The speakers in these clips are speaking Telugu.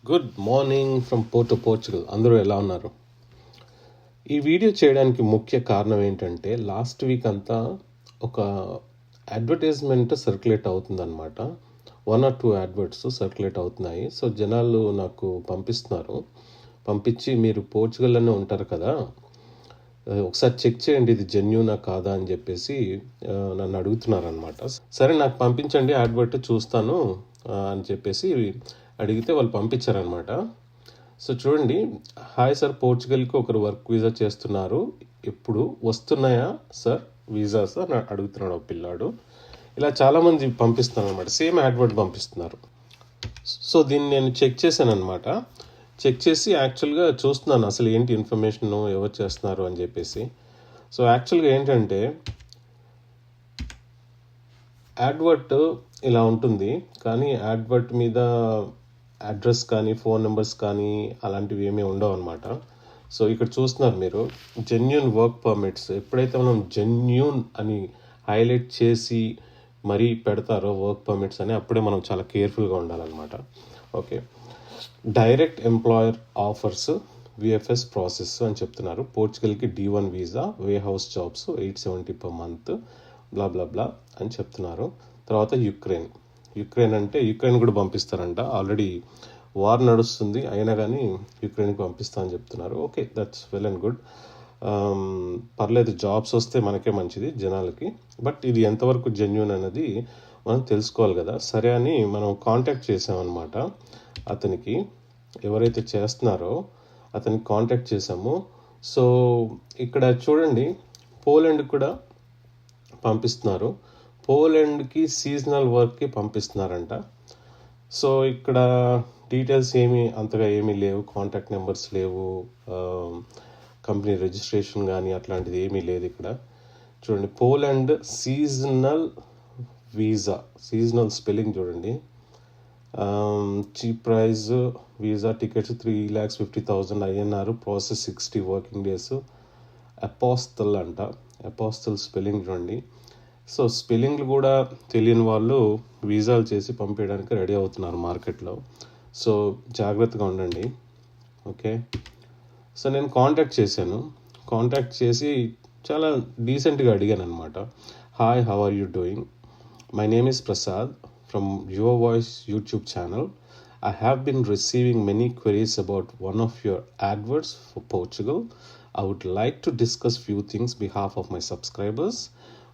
Good morning from Portugal. అందరూ ఎలా ఉన్నారు? ఈ వీడియో చేయడానికి ముఖ్య కారణం ఏంటంటే లాస్ట్ వీక్ అంతా ఒక అడ్వర్టైజ్మెంట్ సర్క్యులేట్ అవుతుందన్నమాట. 1 or 2 అడ్వర్ట్స్ సర్క్యులేట్ అవుతున్నాయి. సో జనాలు నాకు పంపించి మీరు పోర్చుగల్లోనే ఉంటారు కదా, ఒకసారి చెక్ చేయండి ఇది జెన్యూనా కాదా అని చెప్పేసి నన్ను అడుగుతున్నారు అనమాట. సరే నాకు పంపించండి అడ్వర్ట్ చూస్తాను అని చెప్పేసి అడిగితే వాళ్ళు పంపించారనమాట. సో చూడండి, హాయ్ సార్, పోర్చుగల్కి ఒకరు వర్క్ వీసా చేస్తున్నారు, ఎప్పుడు వస్తున్నాయా సార్ వీసాస్ అని అడుగుతున్నాడు ఒక పిల్లాడు. ఇలా చాలామంది పంపిస్తున్నారు అనమాట, సేమ్ అడ్వర్ట్ పంపిస్తున్నారు. సో దీన్ని నేను చెక్ చేశాను అనమాట. చెక్ చేసి యాక్చువల్గా చూస్తున్నాను అసలు ఏంటి ఇన్ఫర్మేషన్, ఎవరు చేస్తున్నారు అని చెప్పేసి. సో యాక్చువల్గా ఏంటంటే అడ్వర్ట్ ఇలా ఉంటుంది, కానీ అడ్వర్ట్ మీద అడ్రస్ కానీ ఫోన్ నెంబర్స్ కానీ అలాంటివి ఏమీ ఉండవు అనమాట. సో ఇక్కడ చూస్తున్నారు మీరు, జెన్యూన్ వర్క్ పర్మిట్స్. ఎప్పుడైతే మనం జెన్యూన్ అని హైలైట్ చేసి మరీ పెడతారో వర్క్ పర్మిట్స్ అని, అప్పుడే మనం చాలా కేర్ఫుల్గా ఉండాలన్నమాట. Okay, direct employer offers VFS process అని చెప్తున్నారు. పోర్చుగల్కి D1 వీసా, వే హౌస్ జాబ్స్ 870 per month, బ్లా బ్లా బ్లా అని చెప్తున్నారు. తర్వాత యుక్రెయిన్ అంటే యుక్రెయిన్ కూడా పంపిస్తారంట. ఆల్రెడీ వార్ నడుస్తుంది, అయినా కానీ యుక్రెయిన్కి పంపిస్తా అని చెప్తున్నారు. Okay, that's well and good. పర్లేదు, జాబ్స్ వస్తే మనకే మంచిది జనాలకి. బట్ ఇది ఎంతవరకు జెన్యూన్ అనేది మనం తెలుసుకోవాలి కదా. సరే అని మనం కాంటాక్ట్ చేసామన్నమాట. అతనికి ఎవరైతే చేస్తున్నారో అతనికి కాంటాక్ట్ చేసాము. సో ఇక్కడ చూడండి, పోలాండ్ కూడా పంపిస్తున్నారు. పోలాండ్కి సీజనల్ వర్క్కి పంపిస్తున్నారంట. సో ఇక్కడ డీటెయిల్స్ అంతగా ఏమీ లేవు, కాంటాక్ట్ నెంబర్స్ లేవు, కంపెనీ రిజిస్ట్రేషన్ కానీ అట్లాంటిది ఏమీ లేదు ఇక్కడ. చూడండి, Poland seasonal visa, seasonal spelling చూడండి. Cheap price visa tickets 3,50,000 INR, process 60 working days. Apostille అంట, అపోస్తల్ స్పెల్లింగ్ చూడండి. సో స్పెల్లింగ్లు కూడా తెలియని వాళ్ళు వీసాలు చేసి పంపించడానికి రెడీ అవుతున్నారు మార్కెట్లో. సో జాగ్రత్తగా ఉండండి. ఓకే, సో నేను కాంటాక్ట్ చేసి చాలా డీసెంట్గా అడిగాను అనమాట. Hi, how are you doing? My name is Prasad from Your Voice YouTube channel. I have been receiving many queries about one of your adverts for Portugal. I would like to discuss few things behalf of my subscribers.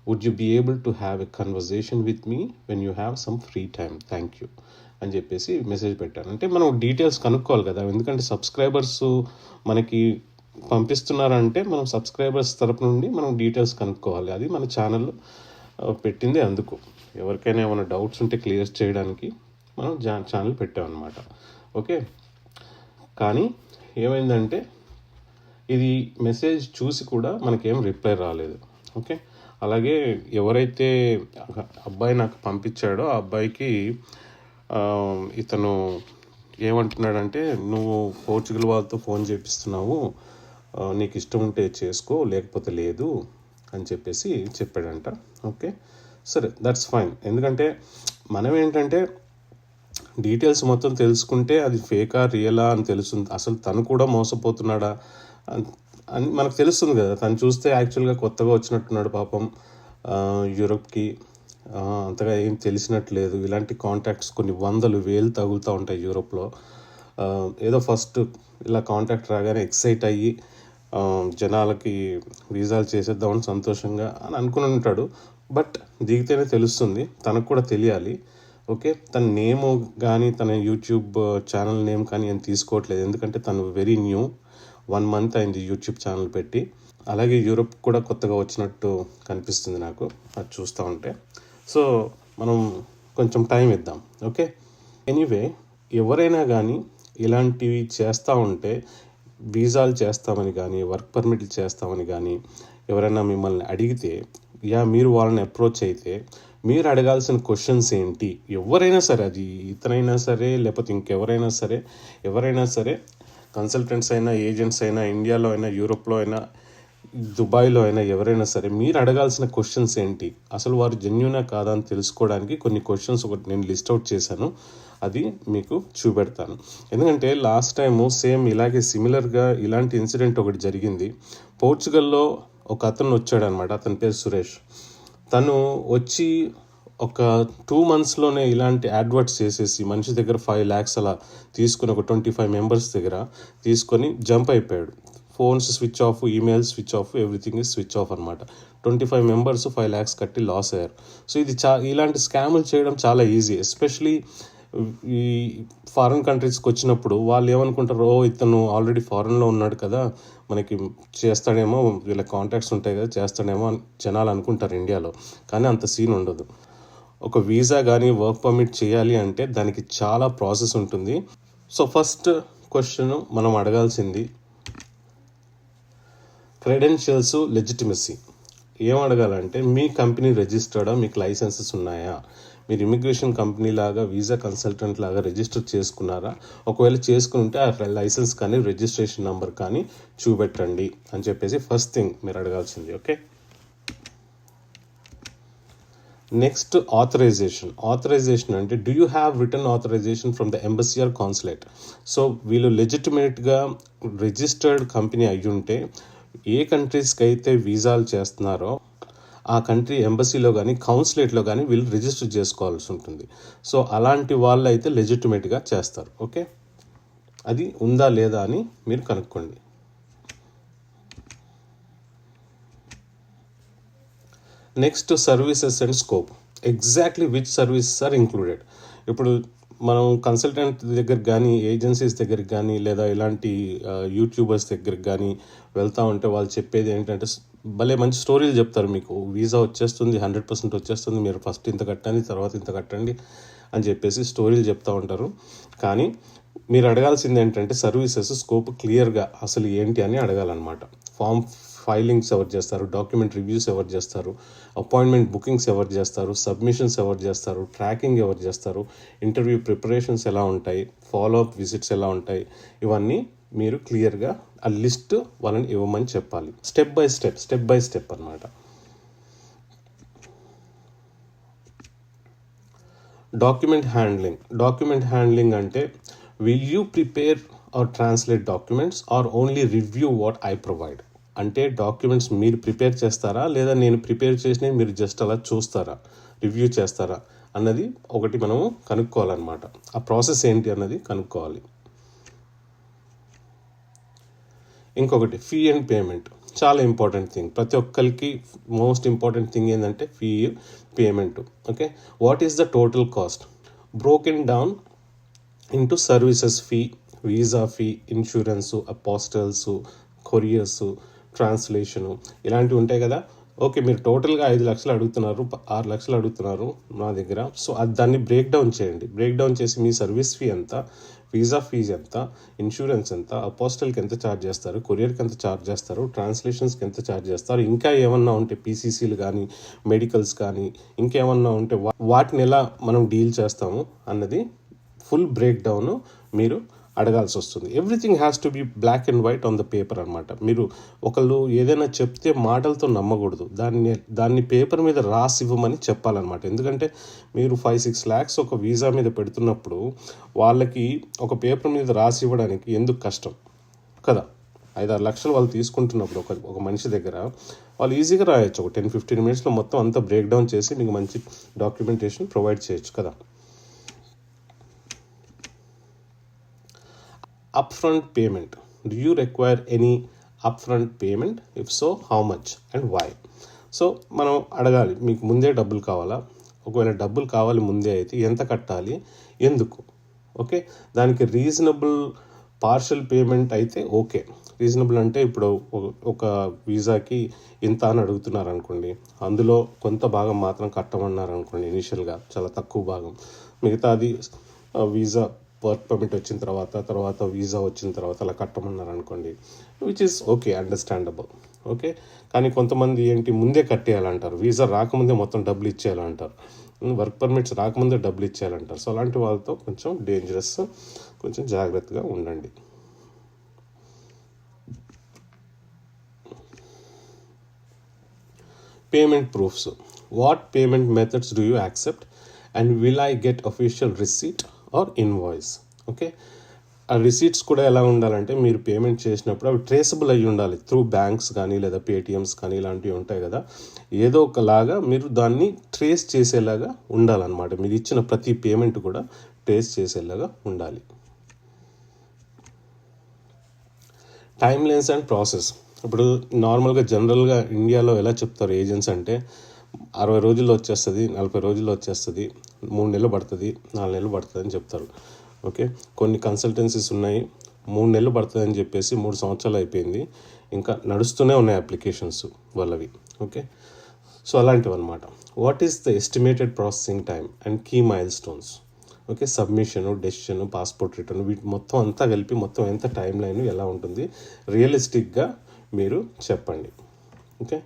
Would you be able to have a conversation with me when you have some free time? Thank you అని చెప్పేసి మెసేజ్ పెట్టాను. అంటే మనం డీటెయిల్స్ కనుక్కోవాలి కదా, ఎందుకంటే సబ్స్క్రైబర్స్ మనకి పంపిస్తున్నారంటే మనం సబ్స్క్రైబర్స్ తరపు నుండి మనం డీటెయిల్స్ కనుక్కోవాలి. అది మన ఛానల్ పెట్టింది అందుకు. ఎవరికైనా ఏమైనా డౌట్స్ ఉంటే క్లియర్ చేయడానికి మనం ఛానల్ పెట్టామన్నమాట. ఓకే, కానీ ఏమైందంటే ఇది మెసేజ్ చూసి కూడా మనకేం రిప్లై రాలేదు. ఓకే, అలాగే ఎవరైతే అబ్బాయి నాకు పంపించాడో ఆ అబ్బాయికి ఇతను ఏమంటున్నాడంటే, నువ్వు పోర్చుగల్ వాళ్ళతో ఫోన్ చేపిస్తున్నావు, నీకు ఇష్టం ఉంటే చేసుకో లేకపోతే లేదు అని చెప్పేసి చెప్పాడంట. ఓకే, సరే, దట్స్ ఫైన్. ఎందుకంటే మనం ఏంటంటే డీటెయిల్స్ మొత్తం తెలుసుకుంటే అది ఫేకా రియలా అని తెలుస్తుంది. అసలు తను కూడా మోసపోతున్నాడా అని మనకు తెలుస్తుంది కదా. తను చూస్తే యాక్చువల్గా కొత్తగా వచ్చినట్టున్నాడు పాపం, యూరోప్కి అంతగా ఏం తెలిసినట్లేదు. ఇలాంటి కాంటాక్ట్స్ కొన్ని 100,000 తగులుతూ ఉంటాయి యూరోప్లో. ఏదో ఫస్ట్ ఇలా కాంటాక్ట్ రాగానే ఎక్సైట్ అయ్యి జనాలకి వీసాలు చేసేద్దామని సంతోషంగా అని అనుకుని ఉంటాడు. బట్ దిగితేనే తెలుస్తుంది, తనకు కూడా తెలియాలి. ఓకే, తన నేమ్ కానీ తన యూట్యూబ్ ఛానల్ నేమ్ కానీ ఏం తీసుకోవట్లేదు, ఎందుకంటే తను వెరీ న్యూ, 1 month అయింది యూట్యూబ్ ఛానల్ పెట్టి. అలాగే యూరోప్ కూడా కొత్తగా వచ్చినట్టు కనిపిస్తుంది నాకు అది చూస్తూ ఉంటే. సో మనం కొంచెం టైం ఇద్దాం. ఓకే, ఎనీవే, ఎవరైనా కానీ ఇలాంటివి చేస్తూ ఉంటే, వీసాలు చేస్తామని కానీ వర్క్ పర్మిట్లు చేస్తామని కానీ ఎవరైనా మిమ్మల్ని అడిగితే, మీరు వాళ్ళని అప్రోచ్ అయితే మీరు అడగాల్సిన క్వశ్చన్స్ ఏంటి? ఎవరైనా సరే, అది ఇతనైనా సరే లేకపోతే ఇంకెవరైనా సరే, ఎవరైనా సరే, కన్సల్టెంట్స్ అయినా ఏజెంట్స్ అయినా ఇండియాలో అయినా యూరోప్లో అయినా దుబాయ్లో అయినా ఎవరైనా సరే మీరు అడగాల్సిన క్వశ్చన్స్ ఏంటి, అసలు వారు జెన్యునా కాదా అని తెలుసుకోవడానికి కొన్ని క్వశ్చన్స్ ఒకటి నేను లిస్ట్ అవుట్ చేశాను, అది మీకు చూపెడతాను. ఎందుకంటే లాస్ట్ టైము సేమ్ ఇలాగే సిమిలర్గా ఇలాంటి ఇన్సిడెంట్ ఒకటి జరిగింది. పోర్చుగల్లో ఒక అతను వచ్చాడనమాట, అతని పేరు సురేష్. తను వచ్చి ఒక 2 monthsలోనే ఇలాంటి అడ్వర్ట్స్ చేసేసి మనిషి దగ్గర 5 lakhs అలా తీసుకుని ఒక 25 members దగ్గర తీసుకొని జంప్ అయిపోయాడు. Phones switch off, emails switch off, everything is switch off అనమాట. 25 members 5 lakhs కట్టి లాస్ అయ్యారు. సో ఇది ఇలాంటి స్కాములు చేయడం చాలా ఈజీ. ఎస్పెషలీ ఈ ఫారిన్ కంట్రీస్కి వచ్చినప్పుడు వాళ్ళు ఏమనుకుంటారు, ఇతను ఆల్రెడీ ఫారెన్లో ఉన్నాడు కదా, మనకి చేస్తాడేమో, వీళ్ళ కాంటాక్ట్స్ ఉంటాయి కదా, చేస్తాడేమో అని జనాలు అనుకుంటారు ఇండియాలో. కానీ అంత సీన్ ఉండదు. ఒక వీసా కానీ వర్క్ పర్మిట్ చేయాలి అంటే దానికి చాలా ప్రాసెస్ ఉంటుంది. సో ఫస్ట్ క్వశ్చన్ మనం అడగాల్సింది క్రెడెన్షియల్స్, లెజిటిమసీ. ఏం అడగాలంటే మీ కంపెనీ రిజిస్టర్డా, మీకు లైసెన్సెస్ ఉన్నాయా, మీరు ఇమిగ్రేషన్ కంపెనీ లాగా వీసా కన్సల్టెంట్ లాగా రిజిస్టర్ చేసుకున్నారా, ఒకవేళ చేసుకుని ఉంటే ఆ లైసెన్స్ కానీ రిజిస్ట్రేషన్ నెంబర్ కానీ చూపెట్టండి అని చెప్పేసి ఫస్ట్ థింగ్ మీరు అడగాల్సింది. ఓకే, నెక్స్ట్ ఆథరైజేషన్ అంటే do you have return authorization from the embassy or consulate. So వీళ్ళు లెజిటిమేట్గా రిజిస్టర్డ్ కంపెనీ అయ్యుంటే ఏ కంట్రీస్కి అయితే వీసాలు చేస్తున్నారో ఆ కంట్రీ ఎంబసీలో కానీ కౌన్సిలేట్లో కానీ వీళ్ళు రిజిస్టర్ చేసుకోవాల్సి ఉంటుంది. సో అలాంటి వాళ్ళు అయితే లెజిటిమేట్గా చేస్తారు. ఓకే, అది ఉందా లేదా అని మీరు కనుక్కోండి. Next services and scope. Exactly which services are included. ఇప్పుడు మనం కన్సల్టెంట్ దగ్గరికి కానీ, ఏజెన్సీస్ దగ్గరికి కానీ, లేదా ఇలాంటి యూట్యూబర్స్ దగ్గరికి కానీ వెళ్తూ ఉంటే వాళ్ళు చెప్పేది ఏంటంటే భలే మంచి స్టోరీలు చెప్తారు. మీకు వీసా వచ్చేస్తుంది, 100% వచ్చేస్తుంది, మీరు ఫస్ట్ ఇంత కట్టండి, తర్వాత ఇంత కట్టండి అని చెప్పేసి స్టోరీలు చెప్తూ ఉంటారు. కానీ మీరు అడగాల్సింది ఏంటంటే సర్వీసెస్ స్కోప్ క్లియర్గా అసలు ఏంటి అని అడగాలన్నమాట. ఫామ్ ఫైలింగ్స్ ఎవరు చేస్తారు, డాక్యుమెంట్ రివ్యూస్ ఎవరు చేస్తారు, అపాయింట్మెంట్ బుకింగ్స్ ఎవరు చేస్తారు, సబ్మిషన్స్ ఎవరు చేస్తారు, ట్రాకింగ్ ఎవరు చేస్తారు, ఇంటర్వ్యూ ప్రిపరేషన్స్ ఎలా ఉంటాయి, ఫాలోఅప్ విజిట్స్ ఎలా ఉంటాయి, ఇవన్నీ మీరు క్లియర్గా ఆ లిస్ట్ వాళ్ళని ఇవ్వమని చెప్పాలి. స్టెప్ బై స్టెప్ అన్నమాట. డాక్యుమెంట్ హ్యాండ్లింగ్ అంటే will you prepare or translate documents or only review what I provide. అంటే డాక్యుమెంట్స్ మీరు ప్రిపేర్ చేస్తారా, లేదా నేను ప్రిపేర్ చేసినవి మీరు జస్ట్ అలా చూస్తారా, రివ్యూ చేస్తారా అన్నది ఒకటి మనము కనుక్కోవాలన్నమాట. ఆ ప్రాసెస్ ఏంటి అన్నది కనుక్కోవాలి. ఇంకొకటి ఫీ అండ్ పేమెంట్, చాలా ఇంపార్టెంట్ థింగ్. ప్రతి ఒక్కరికి మోస్ట్ ఇంపార్టెంట్ థింగ్ ఏంటంటే fee, payment. Okay, what is the total cost broken down into services fee, visa fee, insurance, apostles', couriers, translation, ఇలాంటివి ఉంటాయి కదా. ఓకే, మీరు టోటల్గా 5 లక్షలు అడుగుతున్నారు, 6 లక్షలు అడుగుతున్నారు నా దగ్గర. సో దాన్ని బ్రేక్ డౌన్ చేయండి. బ్రేక్ డౌన్ చేసి మీ సర్వీస్ ఫీ ఎంత, వీసా ఫీజు ఎంత, ఇన్సూరెన్స్ ఎంత, అపోస్టల్కి ఎంత ఛార్జ్ చేస్తారు, కొరియర్కి ఎంత ఛార్జ్ చేస్తారు, ట్రాన్స్లేషన్స్కి ఎంత ఛార్జ్ చేస్తారు, ఇంకా ఏమన్నా ఉంటే పీసీసీలు కానీ, మెడికల్స్ కానీ, ఇంకేమన్నా ఉంటే వాటిని ఎలా మనం డీల్ చేస్తాము అన్నది ఫుల్ బ్రేక్ డౌన్ మీరు అడగాల్సి వస్తుంది. Everything has to be black and white on the paper అనమాట. మీరు ఒకళ్ళు ఏదైనా చెప్తే మాటలతో నమ్మకూడదు, దాన్ని పేపర్ మీద రాసి ఇవ్వమని చెప్పాలన్నమాట. ఎందుకంటే మీరు 5-6 lakhs ఒక వీసా మీద పెడుతున్నప్పుడు వాళ్ళకి ఒక పేపర్ మీద రాసి ఇవ్వడానికి ఎందుకు కష్టం కదా. 5-6 లక్షలు వాళ్ళు తీసుకుంటున్నప్పుడు ఒక మనిషి దగ్గర వాళ్ళు ఈజీగా రాయొచ్చు. ఒక 10-15 minutesలో మొత్తం అంతా బ్రేక్ డౌన్ చేసి మీకు మంచి డాక్యుమెంటేషన్ ప్రొవైడ్ చేయొచ్చు కదా. Upfront payment. Do you require any upfront payment? If so, how much and why? So మనం అడగాలి, మీకు ముందే డబ్బులు కావాలా, ఒకవేళ డబ్బులు కావాలి ముందే అయితే ఎంత కట్టాలి, ఎందుకు. ఓకే, దానికి రీజనబుల్ పార్షల్ పేమెంట్ అయితే ఓకే. రీజనబుల్ అంటే ఇప్పుడు ఒక వీసాకి ఇంత అని అడుగుతున్నారు అనుకోండి, అందులో కొంత భాగం మాత్రం కట్టమన్నారు అనుకోండి, ఇనిషియల్గా చాలా తక్కువ భాగం, మిగతాది వీసా వర్క్ పర్మిట్ వచ్చిన తర్వాత వీసా వచ్చిన తర్వాత అలా కట్టమన్నారు అనుకోండి, which is okay, understandable. Okay, కానీ కొంతమంది ఏంటి ముందే కట్టేయాలంటారు, వీసా రాకముందే మొత్తం డబ్బులు ఇచ్చేయాలంటారు, వర్క్ పర్మిట్స్ రాకముందే డబ్బులు ఇచ్చేయాలంటారు. సో అలాంటి వాళ్ళతో కొంచెం డేంజరస్, కొంచెం జాగ్రత్తగా ఉండండి. Payment proofs. What payment methods do you accept and will I get official receipt or invoice. Okay, ఆ రిసీట్స్ కూడా ఎలా ఉండాలంటే మీరు పేమెంట్ చేసినప్పుడు అవి ట్రేసబుల్ అయ్యి ఉండాలి త్రూ బ్యాంక్స్ కానీ లేదా పేటిఎమ్స్ కానీ ఇలాంటివి ఉంటాయి కదా, ఏదో ఒకలాగా మీరు దాన్ని ట్రేస్ చేసేలాగా ఉండాలన్నమాట. మీరు ఇచ్చిన ప్రతి పేమెంట్ కూడా ట్రేస్ చేసేలాగా ఉండాలి. Time lines and process. ఇప్పుడు నార్మల్గా జనరల్గా ఇండియాలో ఎలా చెప్తారు ఏజెంట్స్ అంటే 60 రోజుల్లో వచ్చేస్తుంది, 40 రోజుల్లో వచ్చేస్తుంది, 3 నెలలు పడుతుంది, 4 నెలలు పడుతుంది అని చెప్తారు. ఓకే, కొన్ని కన్సల్టెన్సీస్ ఉన్నాయి 3 నెలలు పడుతుంది అని చెప్పేసి 3 సంవత్సరాలు అయిపోయింది, ఇంకా నడుస్తూనే ఉన్నాయి అప్లికేషన్స్ వాళ్ళవి. ఓకే, సో అలాంటివి అనమాట. What is the estimated processing time and key milestones. Okay, submission, decision, passport return, వీటి మొత్తం అంతా కలిపి మొత్తం ఎంత టైం లైన్ ఎలా ఉంటుంది రియలిస్టిక్గా మీరు చెప్పండి. ఓకే,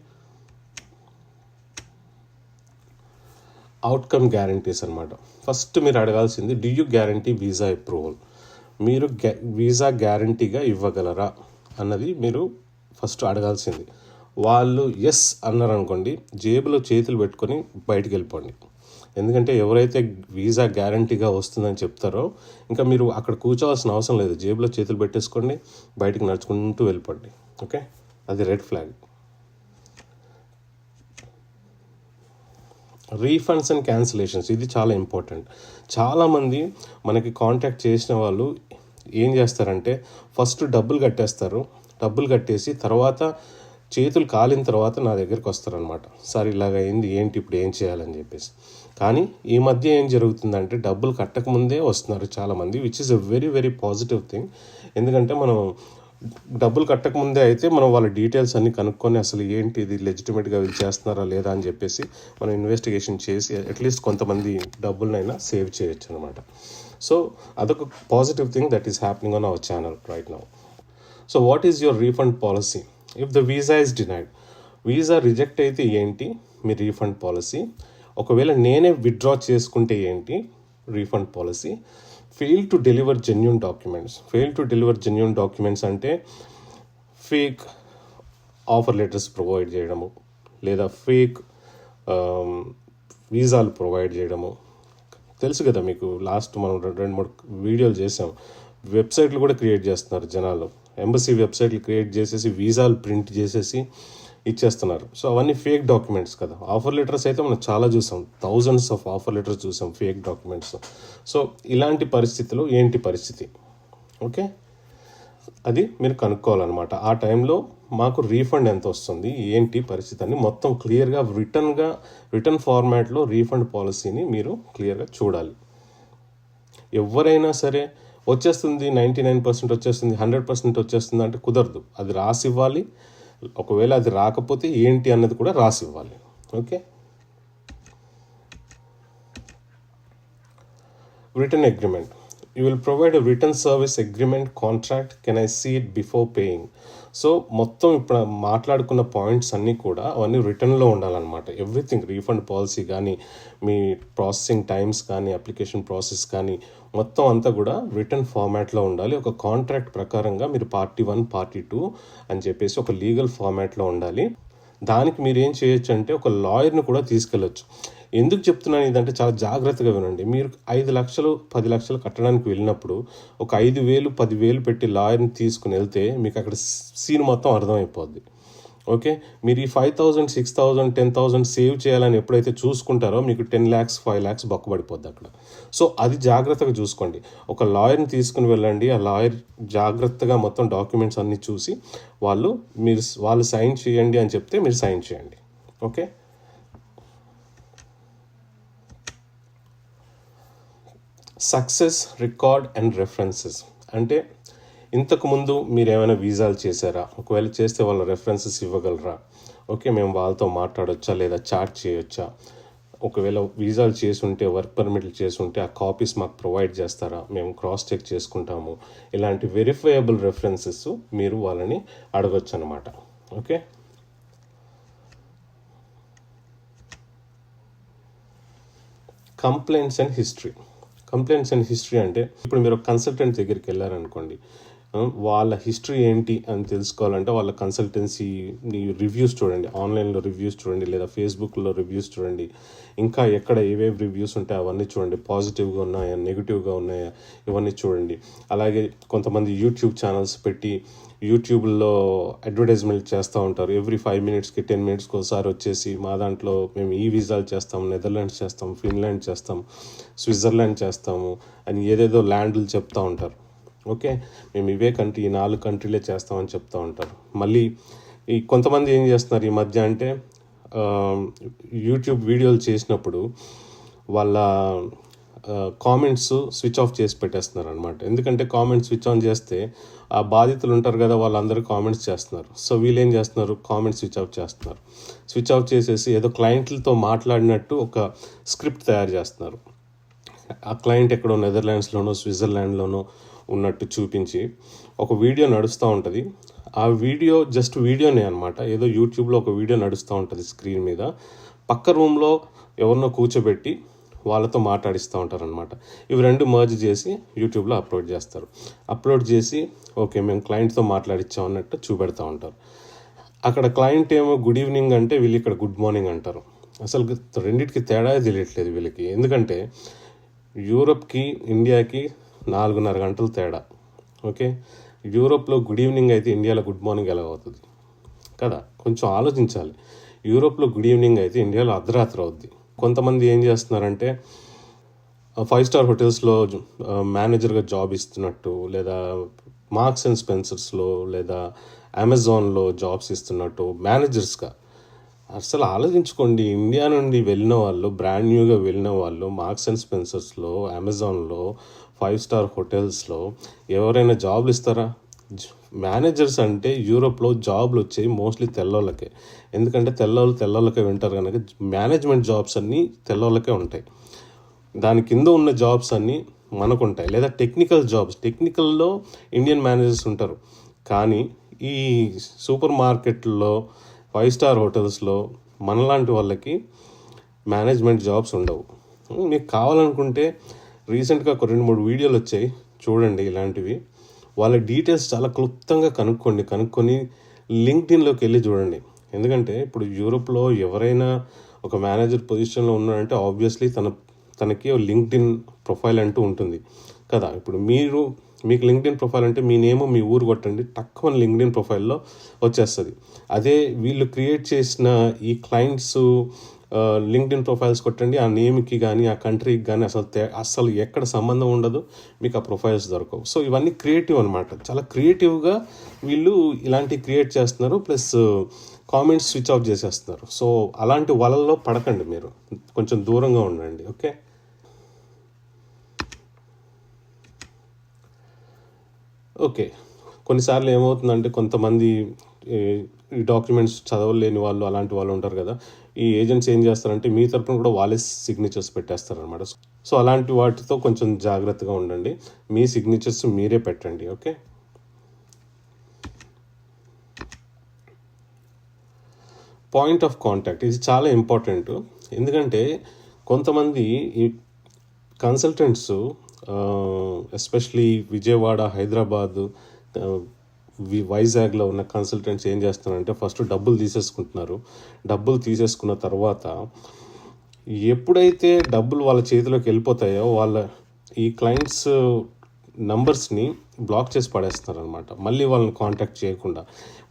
అవుట్కమ్ గ్యారంటీస్ అనమాట. ఫస్ట్ మీరు అడగాల్సింది do you guarantee visa approval. మీరు వీసా గ్యారంటీగా ఇవ్వగలరా అన్నది మీరు ఫస్ట్ అడగాల్సింది. వాళ్ళు ఎస్ అన్నారనుకోండి, జేబులో చేతులు పెట్టుకొని బయటికి వెళ్ళిపోండి. ఎందుకంటే ఎవరైతే వీసా గ్యారంటీగా వస్తుందని చెప్తారో ఇంకా మీరు అక్కడ కూర్చోవాల్సిన అవసరం లేదు, జేబులో చేతులు పెట్టేసుకోండి, బయటికి నడుచుకుంటూ వెళ్ళిపోండి. ఓకే, అది red flag. Refunds and cancellations, ఇది చాలా ఇంపార్టెంట్. చాలామంది మనకి కాంటాక్ట్ చేసిన వాళ్ళు ఏం చేస్తారంటే ఫస్ట్ డబ్బులు కట్టేస్తారు, డబ్బులు కట్టేసి తర్వాత చేతులు కాలిన తర్వాత నా దగ్గరికి వస్తారనమాట. సార్ ఇలాగ అయింది, ఏంటి ఇప్పుడు ఏం చేయాలని చెప్పేసి. కానీ ఈ మధ్య ఏం జరుగుతుందంటే డబ్బులు కట్టకముందే వస్తున్నారు చాలామంది, which is a very very positive thing. ఎందుకంటే మనం డబ్బులు కట్టకముందే అయితే మనం వాళ్ళ డీటెయిల్స్ అన్నీ కనుక్కొని అసలు ఏంటి ఇది లెజిటిమేట్గా వీళ్ళు చేస్తున్నారా లేదా అని చెప్పేసి మనం ఇన్వెస్టిగేషన్ చేసి అట్లీస్ట్ కొంతమంది డబ్బులనైనా సేవ్ చేయొచ్చు అనమాట. సో అదొక positive thing that is happening on our channel right now. So what is your refund policy if the visa is denied. Visa reject అయితే ఏంటి మీ రీఫండ్ పాలసీ. ఒకవేళ నేనే విత్డ్రా చేసుకుంటే ఏంటి refund policy. Fail to deliver genuine documents. Fail to deliver genuine documents అంటే ఫేక్ ఆఫర్ లెటర్స్ ప్రొవైడ్ చేయడము, లేదా ఫేక్ వీసాలు ప్రొవైడ్ చేయడము. తెలుసు కదా మీకు, లాస్ట్ మనం 2-3 వీడియోలు చేసాం. వెబ్సైట్లు కూడా క్రియేట్ చేస్తున్నారు జనాలు, ఎంబసీ వెబ్సైట్లు క్రియేట్ చేసేసి వీసాలు ప్రింట్ చేసేసి ఇచ్చేస్తున్నారు. సో అవన్నీ ఫేక్ డాక్యుమెంట్స్ కదా. ఆఫర్ లెటర్స్ అయితే మనం చాలా చూసాం, థౌజండ్స్ ఆఫ్ ఆఫర్ లెటర్స్ చూసాం ఫేక్ డాక్యుమెంట్స్. సో ఇలాంటి పరిస్థితిలో ఏంటి పరిస్థితి, ఓకే, అది మీరు కనుక్కోవాలన్నమాట. ఆ టైంలో మాకు రీఫండ్ ఎంత వస్తుంది ఏంటి పరిస్థితి అని మొత్తం క్లియర్గా రిటర్న్ ఫార్మాట్లో రీఫండ్ పాలసీని మీరు క్లియర్గా చూడాలి. ఎవరైనా సరే వచ్చేస్తుంది 99% వచ్చేస్తుంది 100% వచ్చేస్తుంది అంటే కుదరదు, అది రాసి ఇవ్వాలి. ఒకవేళ అది రాకపోతే ఏంటి అన్నది కూడా రాసి ఇవ్వాలి. Okay, return agreement. You will provide a return service agreement contract. Can I see it before paying. So మొత్తం ఇప్పుడు మాట్లాడుకున్న పాయింట్స్ అన్నీ కూడా అవన్నీ రిటర్న్లో ఉండాలన్నమాట. ఎవ్రీథింగ్, రీఫండ్ పాలసీ కానీ, మీ ప్రాసెసింగ్ టైమ్స్ కానీ, అప్లికేషన్ ప్రాసెస్ కానీ మొత్తం అంతా కూడా రిటర్న్ ఫార్మాట్లో ఉండాలి. ఒక కాంట్రాక్ట్ ప్రకారంగా మీరు పార్టీ 1, పార్టీ 2 అని చెప్పేసి ఒక లీగల్ ఫార్మాట్లో ఉండాలి. దానికి మీరు ఏం చేయొచ్చు అంటే ఒక లాయర్ని కూడా తీసుకెళ్ళొచ్చు. ఎందుకు చెప్తున్నాను ఇదంటే చాలా జాగ్రత్తగా వినండి. మీరు 5 లక్షలు 10 లక్షలు కట్టడానికి వెళ్ళినప్పుడు ఒక 5,000 10,000 పెట్టి లాయర్ని తీసుకుని వెళ్తే మీకు అక్కడ సీన్ మొత్తం అర్థమైపోద్ది. ఓకే, మీరు ఈ 5,000 6,000 10,000 సేవ్ చేయాలని ఎప్పుడైతే చూసుకుంటారో మీకు 10 lakhs 5 lakhs బొక్కబడిపోద్ది అక్కడ. సో అది జాగ్రత్తగా చూసుకోండి. ఒక లాయర్ని తీసుకుని వెళ్ళండి. ఆ లాయర్ జాగ్రత్తగా మొత్తం డాక్యుమెంట్స్ అన్నీ చూసి వాళ్ళు సైన్ చేయండి అని చెప్తే మీరు సైన్ చేయండి. Okay, success record and references అంటే ఇంతకుముందు మీరు ఏమైనా వీసాలు చేశారా, ఒకవేళ చేస్తే వాళ్ళ రెఫరెన్సెస్ ఇవ్వగలరా. ఓకే, మేము వాళ్ళతో మాట్లాడొచ్చా లేదా చాట్ చేయొచ్చా. ఒకవేళ వీసాలు చేసుంటే, వర్క్ పర్మిట్లు చేసుంటే ఆ కాపీస్ మాకు ప్రొవైడ్ చేస్తారా, మేము క్రాస్ చెక్ చేసుకుంటాము. ఇలాంటి వెరిఫైయబుల్ రెఫరెన్సెస్ మీరు వాళ్ళని అడగొచ్చు అనమాట. Okay, complaints and history. Complaints and history అంటే ఇప్పుడు మీరు కన్సల్టెంట్ దగ్గరికి వెళ్ళారనుకోండి, వాళ్ళ హిస్టరీ ఏంటి అని తెలుసుకోవాలంటే వాళ్ళ కన్సల్టెన్సీ రివ్యూస్ చూడండి, ఆన్లైన్లో రివ్యూస్ చూడండి, లేదా ఫేస్బుక్లో రివ్యూస్ చూడండి, ఇంకా ఎక్కడ ఏవేవి రివ్యూస్ ఉంటాయో అవన్నీ చూడండి, పాజిటివ్గా ఉన్నాయా నెగిటివ్గా ఉన్నాయా ఇవన్నీ చూడండి. అలాగే కొంతమంది యూట్యూబ్ ఛానల్స్ పెట్టి యూట్యూబ్లో అడ్వర్టైజ్మెంట్ చేస్తూ ఉంటారు. ఎవ్రీ 5 minutesకి 10 minutesకి ఒకసారి వచ్చేసి మా దాంట్లో మేము ఈ వీసాలు చేస్తాం, నెదర్లాండ్స్ చేస్తాం, ఫిన్లాండ్ చేస్తాం, స్విట్జర్లాండ్ చేస్తాము అని ఏదేదో ల్యాండ్లు చెప్తూ ఉంటారు. ఓకే, మేము ఇవే కంట్రీ, ఈ 4 కంట్రీలే చేస్తామని చెప్తూ ఉంటారు. మళ్ళీ ఈ కొంతమంది ఏం చేస్తున్నారు ఈ మధ్య అంటే యూట్యూబ్ వీడియోలు చేసినప్పుడు వాళ్ళ కామెంట్స్ స్విచ్ ఆఫ్ చేసి పెట్టేస్తున్నారు అనమాట. ఎందుకంటే కామెంట్స్ స్విచ్ ఆన్ చేస్తే ఆ బాధితులు ఉంటారు కదా, వాళ్ళందరూ కామెంట్స్ చేస్తున్నారు. సో వీళ్ళు ఏం చేస్తున్నారు, కామెంట్స్ స్విచ్ ఆఫ్ చేస్తున్నారు. స్విచ్ ఆఫ్ చేసేసి ఏదో క్లయింట్లతో మాట్లాడినట్టు ఒక స్క్రిప్ట్ తయారు చేస్తున్నారు. ఆ క్లయింట్ ఎక్కడో నెదర్లాండ్స్లోనో స్విట్జర్లాండ్లోనో ఉన్నట్టు చూపించి ఒక వీడియో నడుస్తూ ఉంటుంది. ఆ వీడియో జస్ట్ వీడియోనే అనమాట, ఏదో యూట్యూబ్లో ఒక వీడియో నడుస్తూ ఉంటుంది స్క్రీన్ మీద. పక్క రూమ్లో ఎవరినో కూర్చోబెట్టి వాళ్ళతో మాట్లాడిస్తూ ఉంటారనమాట. ఇవి 2 మర్జ్ చేసి యూట్యూబ్లో అప్లోడ్ చేస్తారు. అప్లోడ్ చేసి ఓకే మేము క్లయింట్తో మాట్లాడిచ్చాం అన్నట్టు చూపెడతా ఉంటారు. అక్కడ క్లయింట్ ఏమో గుడ్ ఈవినింగ్ అంటే వీళ్ళు ఇక్కడ గుడ్ మార్నింగ్ అంటారు. అసలు రెండింటికి తేడా తెలియట్లేదు వీళ్ళకి. ఎందుకంటే యూరోప్కి ఇండియాకి 4.5 గంటలు తేడా. ఓకే, యూరోప్లో గుడ్ ఈవినింగ్ అయితే ఇండియాలో గుడ్ మార్నింగ్ ఎలా అవుతుంది కదా, కొంచెం ఆలోచించాలి. యూరోప్లో గుడ్ ఈవినింగ్ అయితే ఇండియాలో అర్ధరాత్రి అవుద్ది. కొంతమంది ఏం చేస్తున్నారంటే 5 star హోటల్స్లో మేనేజర్గా జాబ్ ఇస్తున్నట్టు, లేదా మార్క్స్ అండ్ స్పెన్సర్స్లో లేదా అమెజాన్లో జాబ్స్ ఇస్తున్నట్టు మేనేజర్స్గా. అసలు ఆలోచించుకోండి, ఇండియా నుండి వెళ్ళిన వాళ్ళు, బ్రాండ్ న్యూగా వెళ్ళిన వాళ్ళు మార్క్స్ అండ్ స్పెన్సర్స్లో, అమెజాన్లో, 5 star హోటల్స్లో ఎవరైనా జాబ్లు ఇస్తారా? మేనేజర్స్ అంటే యూరోప్లో జాబ్లు వచ్చాయి మోస్ట్లీ తెల్లోళ్ళకే. ఎందుకంటే తెల్లోళ్ళకే వింటారు కనుక మేనేజ్మెంట్ జాబ్స్ అన్నీ తెల్లోళ్ళకే ఉంటాయి. దాని కింద ఉన్న జాబ్స్ అన్నీ మనకు ఉంటాయి. లేదా టెక్నికల్ జాబ్స్, టెక్నికల్లో ఇండియన్ మేనేజర్స్ ఉంటారు. కానీ ఈ సూపర్ మార్కెట్లో, 5 star హోటల్స్లో మనలాంటి వాళ్ళకి మేనేజ్మెంట్ జాబ్స్ ఉండవు. మీకు కావాలనుకుంటే రీసెంట్గా ఒక 2-3 వీడియోలు వచ్చాయి చూడండి ఇలాంటివి. వాళ్ళ డీటెయిల్స్ చాలా క్లుప్తంగా కనుక్కొని లింక్డ్ఇన్లోకి వెళ్ళి చూడండి. ఎందుకంటే ఇప్పుడు యూరోప్లో ఎవరైనా ఒక మేనేజర్ పొజిషన్లో ఉన్నారంటే ఆబ్వియస్లీ తనకి లింక్డ్ఇన్ ప్రొఫైల్ అంటూ ఉంటుంది కదా. ఇప్పుడు మీకు లింక్డ్ఇన్ ప్రొఫైల్ అంటే మీ నేమ్, మీ ఊరు కొట్టండి, తక్కువ లింక్డ్ఇన్ ప్రొఫైల్లో వచ్చేస్తుంది. అదే వీళ్ళు క్రియేట్ చేసిన ఈ క్లయింట్స్ లింక్డ్ఇన్ ప్రొఫైల్స్ కొట్టండి, ఆ నేమ్కి కానీ ఆ కంట్రీకి కానీ అసలు ఎక్కడ సంబంధం ఉండదు, మీకు ఆ ప్రొఫైల్స్ దొరకవు. సో ఇవన్నీ క్రియేటివ్ అనమాట, చాలా క్రియేటివ్గా వీళ్ళు ఇలాంటివి క్రియేట్ చేస్తున్నారు. ప్లస్ కామెంట్స్ స్విచ్ ఆఫ్ చేసేస్తున్నారు. సో అలాంటి వలల్లో పడకండి, మీరు కొంచెం దూరంగా ఉండండి. ఓకే, కొన్నిసార్లు ఏమవుతుందంటే కొంతమంది ఈ డాక్యుమెంట్స్ చదవలేని వాళ్ళు, అలాంటి వాళ్ళు ఉంటారు కదా. ఈ ఏజెంట్స్ ఏం చేస్తారంటే మీ తరపున కూడా వాళ్ళే సిగ్నేచర్స్ పెట్టేస్తారనమాట. సో అలాంటి వాటితో కొంచెం జాగ్రత్తగా ఉండండి, మీ సిగ్నేచర్స్ మీరే పెట్టండి. ఓకే, పాయింట్ ఆఫ్ కాంటాక్ట్ ఇది చాలా ఇంపార్టెంట్. ఎందుకంటే కొంతమంది ఈ కన్సల్టెంట్స్ ఎస్పెషలీ విజయవాడ, హైదరాబాద్, వైజాగ్లో ఉన్న కన్సల్టెంట్స్ ఏం చేస్తున్నారంటే ఫస్ట్ డబ్బులు తీసేసుకుంటున్నారు. డబ్బులు తీసేసుకున్న తర్వాత ఎప్పుడైతే డబ్బులు వాళ్ళ చేతిలోకి వెళ్ళిపోతాయో వాళ్ళ ఈ క్లయింట్స్ నంబర్స్ని బ్లాక్ చేసి పడేస్తున్నారు అనమాట. మళ్ళీ వాళ్ళని కాంటాక్ట్ చేయకుండా.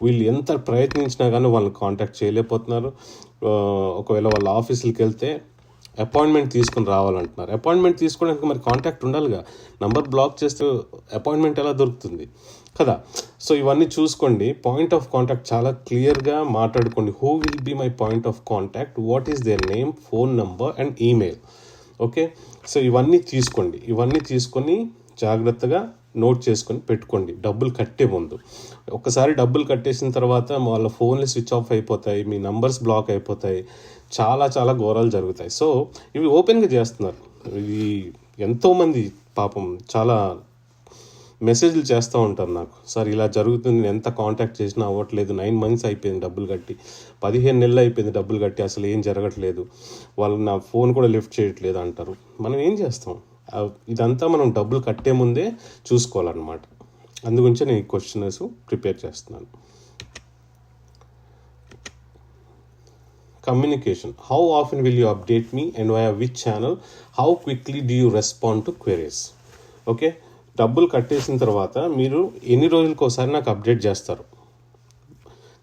వీళ్ళు ఎంత ప్రయత్నించినా కానీ వాళ్ళని కాంటాక్ట్ చేయలేకపోతున్నారు. ఒకవేళ వాళ్ళ ఆఫీసులకు వెళ్తే అపాయింట్మెంట్ తీసుకుని రావాలంటున్నారు. అపాయింట్మెంట్ తీసుకోవడానికి మరి కాంటాక్ట్ ఉండాలిగా. నంబర్ బ్లాక్ చేస్తే అపాయింట్మెంట్ ఎలా దొరుకుతుంది కదా. సో ఇవన్నీ చూసుకోండి. పాయింట్ ఆఫ్ కాంటాక్ట్ చాలా క్లియర్గా మాట్లాడుకోండి. Who will be my point of contact, what is their name, phone number and email. Okay, so ఇవన్నీ తీసుకోండి. ఇవన్నీ తీసుకొని జాగ్రత్తగా నోట్ చేసుకొని పెట్టుకోండి డబ్బులు కట్టే ముందు. ఒకసారి డబ్బులు కట్టేసిన తర్వాత వాళ్ళ ఫోన్లు స్విచ్ ఆఫ్ అయిపోతాయి, మీ నంబర్స్ బ్లాక్ అయిపోతాయి, చాలా చాలా ఘోరాలు జరుగుతాయి. సో ఇవి ఓపెన్గా చేస్తున్నారు. ఇవి ఎంతోమంది పాపం చాలా మెసేజ్లు చేస్తూ ఉంటారు నాకు, సార్ ఇలా జరుగుతుంది, నేను ఎంత కాంటాక్ట్ చేసినా అవ్వట్లేదు, 9 months అయిపోయింది డబ్బులు కట్టి, 15 నెలలు అయిపోయింది డబ్బులు కట్టి, అసలు ఏం జరగట్లేదు, వాళ్ళు నా ఫోన్ కూడా లిఫ్ట్ చేయట్లేదు అంటారు. మనం ఏం చేస్తాం? ఇదంతా మనం డబ్బులు కట్టే ముందే చూసుకోవాలన్నమాట. అందుగురించి నేను ఈ క్వశ్చన్స్ ప్రిపేర్ చేస్తున్నాను. Communication. How often will you update me and via which channel? How quickly do you respond to queries? Okay, డబ్బులు కట్టేసిన తర్వాత మీరు ఎన్ని రోజులకు ఒకసారి నాకు అప్డేట్ చేస్తారు?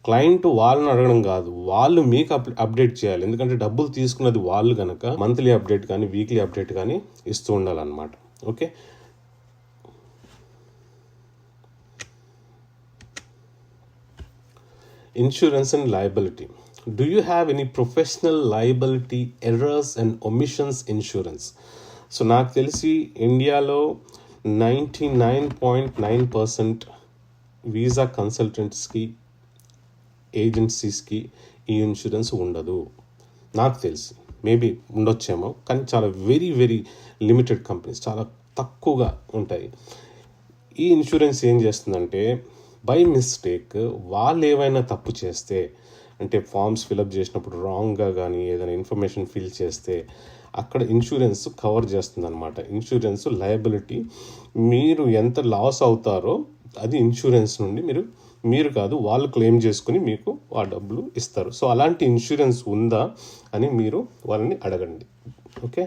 క్లయింట్ వాళ్ళని అడగడం కాదు, వాళ్ళు మీకు అప్డేట్ చేయాలి. ఎందుకంటే డబ్బులు తీసుకున్నది వాళ్ళు కనుక మంత్లీ అప్డేట్ కానీ వీక్లీ అప్డేట్ కానీ ఇస్తూ ఉండాలన్నమాట. Okay, insurance and liability. Do you have any professional liability errors and omissions insurance? So నాకు తెలిసి ఇండియాలో 99.9% వీసా కన్సల్టెంట్స్కి ఏజెన్సీస్కి ఈ ఇన్సూరెన్స్ ఉండదు. నాకు తెలిసి మేబీ ఉండొచ్చేమో, కానీ చాలా వెరీ వెరీ లిమిటెడ్ కంపెనీస్, చాలా తక్కువగా ఉంటాయి. ఈ ఇన్సూరెన్స్ ఏం చేస్తుందంటే బై మిస్టేక్ వాళ్ళు ఏవైనా తప్పు చేస్తే, అంటే ఫామ్స్ ఫిలప్ చేసినప్పుడు రాంగ్గా కానీ ఏదైనా ఇన్ఫర్మేషన్ ఫిల్ చేస్తే అక్కడ ఇన్సూరెన్స్ కవర్ చేస్తుంది అనమాట. ఇన్సూరెన్స్ లయబిలిటీ, మీరు ఎంత లాస్ అవుతారో అది ఇన్సూరెన్స్ నుండి మీరు కాదు వాళ్ళు క్లెయిమ్ చేసుకుని మీకు ఆ డబ్బులు ఇస్తారు. సో అలాంటి ఇన్సూరెన్స్ ఉందా అని మీరు వాళ్ళని అడగండి. Okay,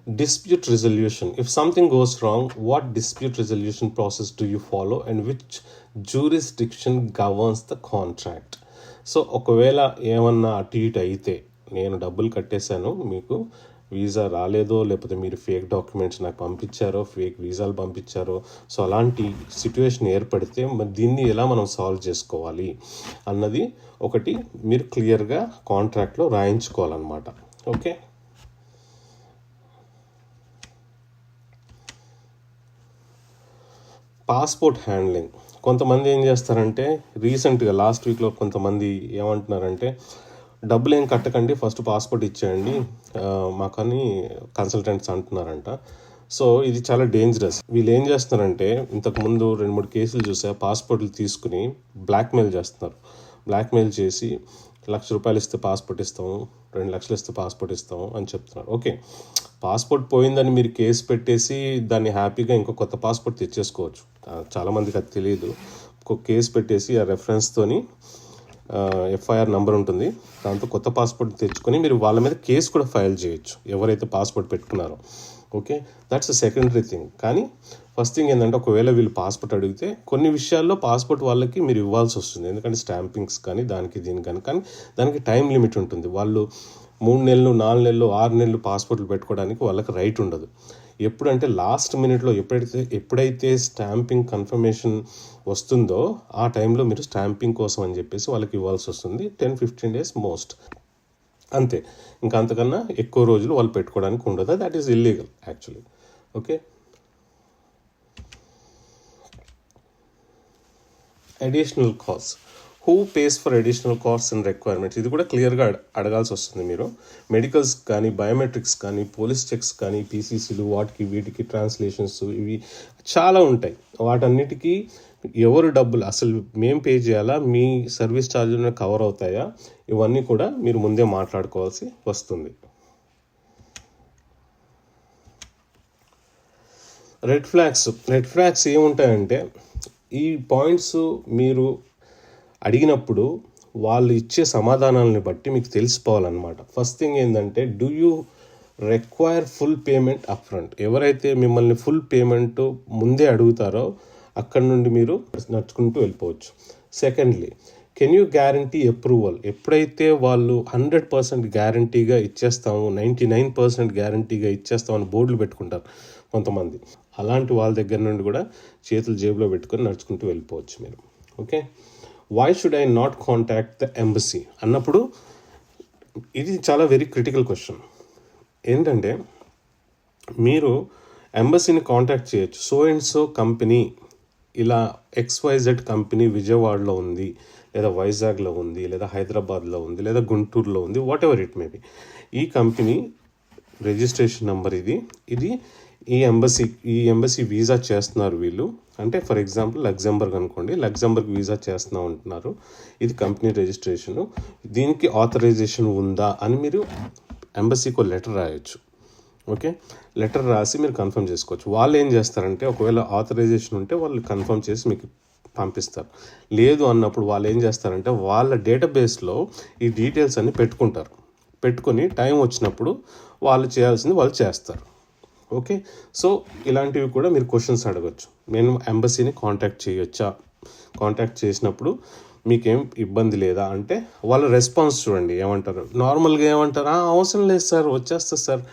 dispute resolution. If something goes wrong, what dispute resolution process do you follow and which jurisdiction governs the contract? So ఒకవేళ ఏమన్నా అటు ఇటు అయితే, నేను డబ్బులు కట్టేశాను, మీకు వీసా రాలేదో, లేకపోతే మీరు ఫేక్ డాక్యుమెంట్స్ నాకు పంపించారో, ఫేక్ వీసాలు పంపించారో, సో అలాంటి సిచ్యువేషన్ ఏర్పడితే మరి దీన్ని ఎలా మనం సాల్వ్ చేసుకోవాలి అన్నది ఒకటి మీరు క్లియర్గా కాంట్రాక్ట్లో రాయించుకోవాలన్నమాట. Okay, passport handling. కొంతమంది ఏం చేస్తారంటే, రీసెంట్గా లాస్ట్ వీక్లో కొంతమంది ఏమంటున్నారంటే, డబ్బులు ఏం కట్టకండి, ఫస్ట్ పాస్పోర్ట్ ఇచ్చేయండి మాకని కన్సల్టెంట్స్ అంటున్నారంట. సో ఇది చాలా డేంజరస్. వీళ్ళు ఏం చేస్తున్నారంటే, ఇంతకుముందు 2-3 కేసులు చూసా, పాస్పోర్ట్లు తీసుకుని బ్లాక్మెయిల్ చేస్తున్నారు. బ్లాక్మెయిల్ చేసి ₹1,00,000 ఇస్తే పాస్పోర్ట్ ఇస్తాము, 2 లక్షలు ఇస్తే పాస్పోర్ట్ ఇస్తాము అని చెప్తున్నారు. ఓకే, పాస్పోర్ట్ పోయిందని మీరు కేసు పెట్టేసి దాన్ని హ్యాపీగా ఇంకో కొత్త పాస్పోర్ట్ తెచ్చేసుకోవచ్చు. చాలామందికి అది తెలియదు. ఒక కేసు పెట్టేసి ఆ రెఫరెన్స్తోని ఎఫ్ఐఆర్ నెంబర్ ఉంటుంది, దాంతో కొత్త పాస్పోర్ట్ తెచ్చుకొని మీరు వాళ్ళ మీద కేసు కూడా ఫైల్ చేయొచ్చు, ఎవరైతే పాస్పోర్ట్ పెట్టుకున్నారో. Okay, that's a secondary thing. కానీ ఫస్ట్ థింగ్ ఏంటంటే, ఒకవేళ వీళ్ళు పాస్పోర్ట్ అడిగితే కొన్ని విషయాల్లో పాస్పోర్ట్ వాళ్ళకి మీరు ఇవ్వాల్సి వస్తుంది. ఎందుకంటే స్టాంపింగ్స్ కానీ దానికి దీనికి కానీ దానికి టైం లిమిట్ ఉంటుంది. వాళ్ళు 3 నెలలు 4 నెలలు 6 నెలలు పాస్పోర్ట్లు పెట్టుకోవడానికి వాళ్ళకి రైట్ ఉండదు. ఎప్పుడంటే లాస్ట్ మినిట్లో ఎప్పుడైతే స్టాంపింగ్ కన్ఫర్మేషన్ వస్తుందో ఆ టైంలో మీరు స్టాంపింగ్ కోసం అని చెప్పేసి వాళ్ళకి ఇవ్వాల్సి వస్తుంది. 10-15 days మోస్ట్, అంతే. ఇంకా అంతకన్నా ఎక్కువ రోజులు వాళ్ళు పెట్టుకోవడానికి ఉండదు. That is illegal actually. Okay, additional cost. Who pays for additional cost and requirements? ఇది కూడా క్లియర్గా అడగాల్సి వస్తుంది మీరు. మెడికల్స్ కానీ, బయోమెట్రిక్స్ కానీ, పోలీస్ చెక్స్ కానీ, పీసీసీలు, వీటికి ట్రాన్స్లేషన్స్, ఇవి చాలా ఉంటాయి. వాటన్నిటికీ ఎవరు డబ్బులు అసలు మేము పే చేయాలా, మీ సర్వీస్ ఛార్జీలు కవర్ అవుతాయా, ఇవన్నీ కూడా మీరు ముందే మాట్లాడుకోవాల్సి వస్తుంది. రెడ్ ఫ్లాగ్స్ ఏముంటాయంటే, ఈ పాయింట్స్ మీరు అడిగినప్పుడు వాళ్ళు ఇచ్చే సమాధానాలని బట్టి మీకు తెలిసిపోవాలన్నమాట. ఫస్ట్ థింగ్ ఏంటంటే, do you require full payment up front? ఎవరైతే మిమ్మల్ని ఫుల్ పేమెంట్ ముందే అడుగుతారో అక్కడ నుండి మీరు నడుచుకుంటూ వెళ్ళిపోవచ్చు. Secondly, can you guarantee approval? ఎప్పుడైతే వాళ్ళు 100% గ్యారంటీగా ఇచ్చేస్తాము, 99% గ్యారంటీగా ఇచ్చేస్తామని బోర్డులు పెట్టుకుంటారు కొంతమంది, అలాంటి వాళ్ళ దగ్గర నుండి కూడా చేతులు జేబులో పెట్టుకొని నడుచుకుంటూ వెళ్ళిపోవచ్చు మీరు. Okay, why should I not contact the embassy అన్నప్పుడు ఇది చాలా వెరీ క్రిటికల్ క్వశ్చన్. ఏంటంటే, మీరు ఎంబసీని కాంటాక్ట్ చేయొచ్చు. సో అండ్ సో కంపెనీ, ఇలా XYZ కంపెనీ విజయవాడలో ఉంది, లేదా వైజాగ్లో ఉంది, లేదా హైదరాబాద్లో ఉంది, లేదా గుంటూరులో ఉంది, what ever it may be. ఈ కంపెనీ రిజిస్ట్రేషన్ నెంబర్ ఇది ఈ ఎంబసీ వీసా చేస్తున్నారు వీళ్ళు. అంటే ఫర్ ఎగ్జాంపుల్ లగ్జంబర్గ్ అనుకోండి, లగ్జంబర్గ్ వీసా చేస్తున్నాం అంటున్నారు, ఇది కంపెనీ రిజిస్ట్రేషను, దీనికి ఆథరైజేషన్ ఉందా అని మీరు ఎంబసీకి లెటర్ రాయొచ్చు. ఓకే, లెటర్ రాసి మీరు కన్ఫర్మ్ చేసుకోవచ్చు. వాళ్ళు ఏం చేస్తారంటే ఒకవేళ ఆథరైజేషన్ ఉంటే వాళ్ళు కన్ఫర్మ్ చేసి మీకు పంపిస్తారు. లేదు అన్నప్పుడు వాళ్ళు ఏం చేస్తారంటే వాళ్ళ డేటాబేస్లో ఈ డీటెయిల్స్ అన్ని పెట్టుకుంటారు. పెట్టుకొని టైం వచ్చినప్పుడు వాళ్ళు చేయాల్సింది వాళ్ళు చేస్తారు. ఓకే, సో ఇలాంటివి కూడా మీరు క్వశ్చన్స్ అడగచ్చు. నేను ఎంబసీని కాంటాక్ట్ చేయొచ్చా, కాంటాక్ట్ చేసినప్పుడు మీకేం ఇబ్బంది లేదా అంటే వాళ్ళ రెస్పాన్స్ చూడండి ఏమంటారు. నార్మల్గా ఏమంటారు, అవసరం లేదు సార్, వచ్చేస్తుంది సార్,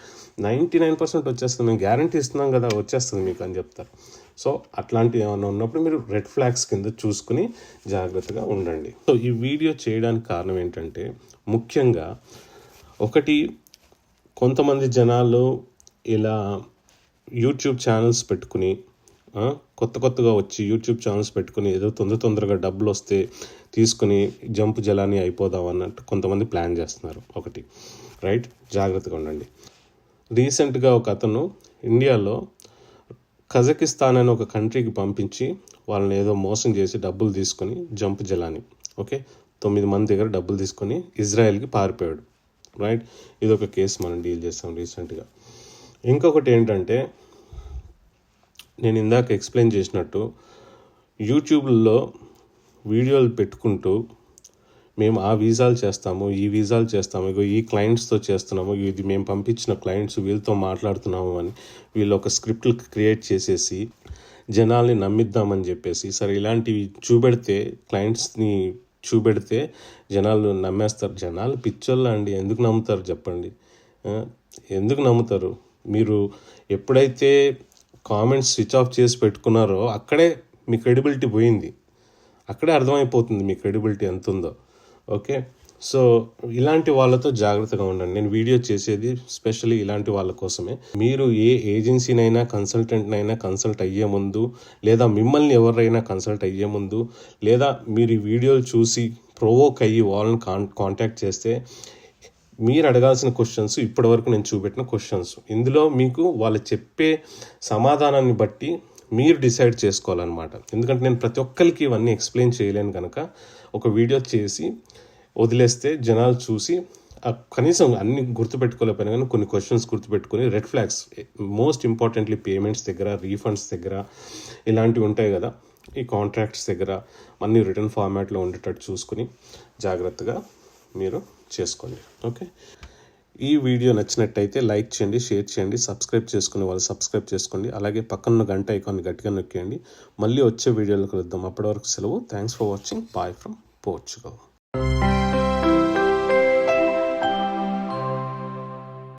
99% వచ్చేస్తుంది, మేము గ్యారంటీ ఇస్తున్నాం కదా, వచ్చేస్తుంది మీకు అని చెప్తారు. సో అట్లాంటివి ఏమైనా ఉన్నప్పుడు మీరు రెడ్ ఫ్లాగ్స్ కింద చూసుకుని జాగ్రత్తగా ఉండండి. సో ఈ వీడియో చేయడానికి కారణం ఏంటంటే ముఖ్యంగా ఒకటి, కొంతమంది జనాలు ఇలా యూట్యూబ్ ఛానల్స్ పెట్టుకుని కొత్తగా వచ్చి యూట్యూబ్ ఛానల్స్ పెట్టుకుని ఏదో తొందరగా డబ్బులు వస్తే తీసుకుని జంపు జలాన్ని అయిపోదాం అన్నట్టు కొంతమంది ప్లాన్ చేస్తున్నారు. ఒకటి రైట్, జాగ్రత్తగా ఉండండి. రీసెంట్గా ఒక అతను ఇండియాలో కజకిస్తాన్ అనే ఒక కంట్రీకి పంపించి వాళ్ళని ఏదో మోసం చేసి డబ్బులు తీసుకొని జంపు జలాన్ని, ఓకే, 9 మంది దగ్గర డబ్బులు తీసుకొని ఇజ్రాయెల్కి పారిపోయాడు. రైట్, ఇది ఒక కేసు మనం డీల్ చేస్తాం రీసెంట్గా. ఇంకొకటి ఏంటంటే నేను ఇందాక ఎక్స్ప్లెయిన్ చేసినట్టు యూట్యూబ్లో వీడియోలు పెట్టుకుంటూ మేము ఆ వీసాలు చేస్తాము, ఈ వీసాలు చేస్తాము, ఇగో ఈ క్లయింట్స్తో చేస్తున్నాము, ఇది మేము పంపించిన క్లయింట్స్ వీళ్ళతో మాట్లాడుతున్నాము అని వీళ్ళు ఒక స్క్రిప్ట్లు క్రియేట్ చేసేసి జనాల్ని నమ్మిద్దామని చెప్పేసి, సరే ఇలాంటివి చూపెడితే క్లయింట్స్ని చూపెడితే జనాలు నమ్మేస్తారు. జనాలు పిచ్చోళ్ళ అండి, ఎందుకు నమ్ముతారు చెప్పండి? ఎందుకు నమ్ముతారు? మీరు ఎప్పుడైతే కామెంట్స్ స్విచ్ ఆఫ్ చేసి పెట్టుకున్నారో అక్కడే మీ క్రెడిబిలిటీ పోయింది. అక్కడే అర్థమైపోతుంది మీ క్రెడిబిలిటీ ఎంత ఉందో. ఓకే, సో ఇలాంటి వాళ్ళతో జాగ్రత్తగా ఉండండి. నేను వీడియో చేసేది స్పెషల్లీ ఇలాంటి వాళ్ళ కోసమే. మీరు ఏ ఏజెన్సీనైనా కన్సల్టెంట్నైనా కన్సల్ట్ అయ్యే ముందు, లేదా మిమ్మల్ని ఎవరైనా కన్సల్ట్ అయ్యే ముందు, లేదా మీరు ఈ వీడియోలు చూసి ప్రొవోక్ అయ్యి వాళ్ళని కాంటాక్ట్ చేస్తే మీరు అడగాల్సిన క్వశ్చన్స్ ఇప్పటివరకు నేను చూపెట్టిన క్వశ్చన్స్. ఇందులో మీకు వాళ్ళు చెప్పే సమాధానాన్ని బట్టి మీరు డిసైడ్ చేసుకోవాలన్నమాట. ఎందుకంటే నేను ప్రతి ఒక్కరికి ఇవన్నీ ఎక్స్ప్లెయిన్ చేయలేను కనుక ఒక వీడియో చేసి వదిలేస్తే జనాలు చూసి కనీసం అన్ని గుర్తుపెట్టుకోలేకపోయినా కానీ కొన్ని క్వశ్చన్స్ గుర్తుపెట్టుకొని red flags, most importantly payments దగ్గర, రీఫండ్స్ దగ్గర ఇలాంటివి ఉంటాయి కదా, ఈ కాంట్రాక్ట్స్ దగ్గర అన్ని రిటర్న్ ఫార్మాట్లో ఉండేటట్టు చూసుకుని జాగ్రత్తగా మీరు చేసుకోండి. ఓకే, ఈ వీడియో నచ్చినట్టయితే లైక్ చేయండి, షేర్ చేయండి, సబ్స్క్రైబ్ చేసుకునే వాళ్ళు సబ్స్క్రైబ్ చేసుకోండి. అలాగే పక్కన గంట ఐకాన్ గట్టిగా నొక్కేయండి. మళ్ళీ వచ్చే వీడియోలో కలుద్దాం. అప్పటి వరకు సెలవు. Thanks for watching. Bye from Portugal.